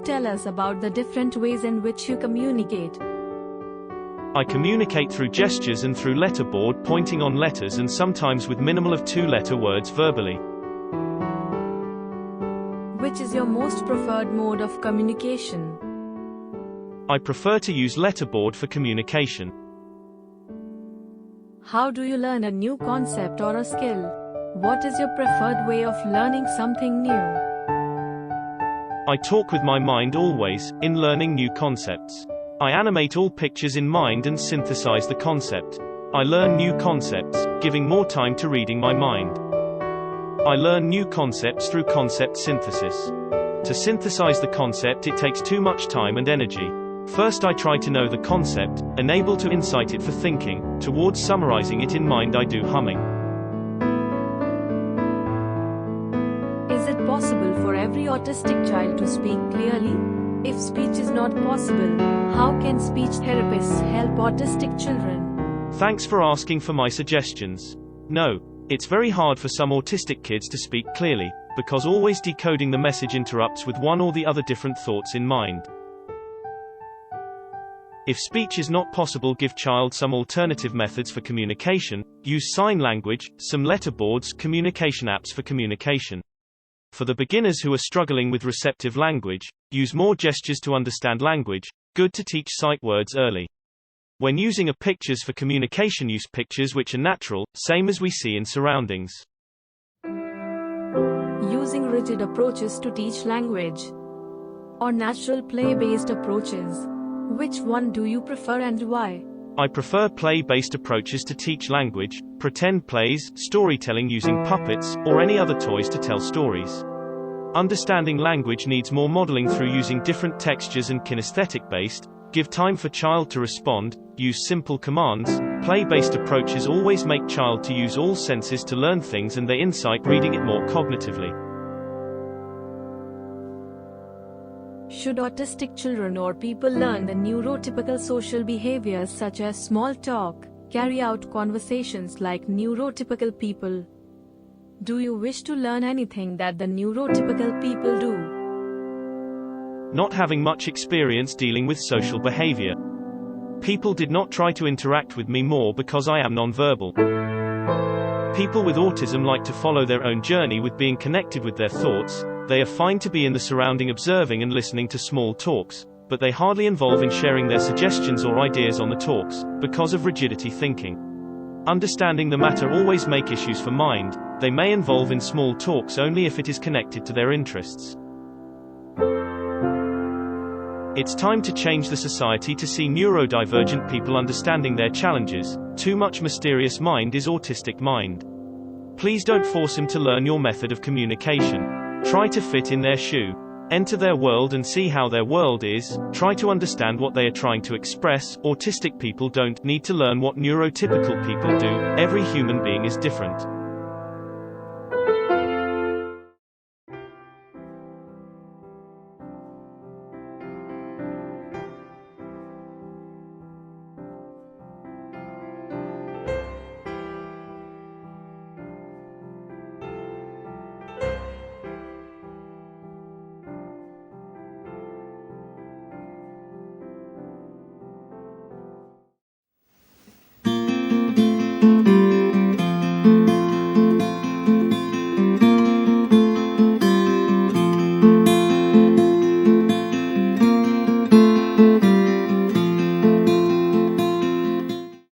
tell us about the different ways in which you communicate? I communicate through gestures and through letterboard, pointing on letters, and sometimes with minimal of two-letter words verbally. Which is your most preferred mode of communication? I prefer to use letterboard for communication. How do you learn a new concept or a skill? What is your preferred way of learning something new? I talk with my mind always, in learning new concepts. I animate all pictures in mind and synthesize the concept. I learn new concepts, giving more time to reading my mind. I learn new concepts through concept synthesis. To synthesize the concept, it takes too much time and energy. First I try to know the concept, enable to incite it for thinking, towards summarizing it in mind I do humming. Is it possible for every autistic child to speak clearly? If speech is not possible, how can speech therapists help autistic children? Thanks for asking for my suggestions. No, it's very hard for some autistic kids to speak clearly, because always decoding the message interrupts with one or the other different thoughts in mind. If speech is not possible, give child some alternative methods for communication, use sign language, some letterboards, communication apps for communication. For the beginners who are struggling with receptive language, use more gestures to understand language, good to teach sight words early. When using pictures for communication, use pictures which are natural, same as we see in surroundings. Using rigid approaches to teach language or natural play-based approaches, which one do you prefer and why? I prefer play-based approaches to teach language, pretend plays, storytelling using puppets, or any other toys to tell stories. Understanding language needs more modeling through using different textures and kinesthetic-based, give time for child to respond, use simple commands. Play-based approaches always make child to use all senses to learn things and they insight reading it more cognitively. Should autistic children or people learn the neurotypical social behaviors such as small talk, carry out conversations like neurotypical people? Do you wish to learn anything that the neurotypical people do? Not having much experience dealing with social behavior. People did not try to interact with me more because I am nonverbal. People with autism like to follow their own journey with being connected with their thoughts. They are fine to be in the surrounding observing and listening to small talks, but they hardly involve in sharing their suggestions or ideas on the talks, because of rigidity thinking. Understanding the matter always make issues for mind. They may involve in small talks only if it is connected to their interests. It's time to change the society to see neurodivergent people understanding their challenges. Too much mysterious mind is autistic mind. Please don't force him to learn your method of communication. Try to fit in their shoe. Enter their world and see how their world is. Try to understand what they are trying to express. Autistic people don't need to learn what neurotypical people do. Every human being is different.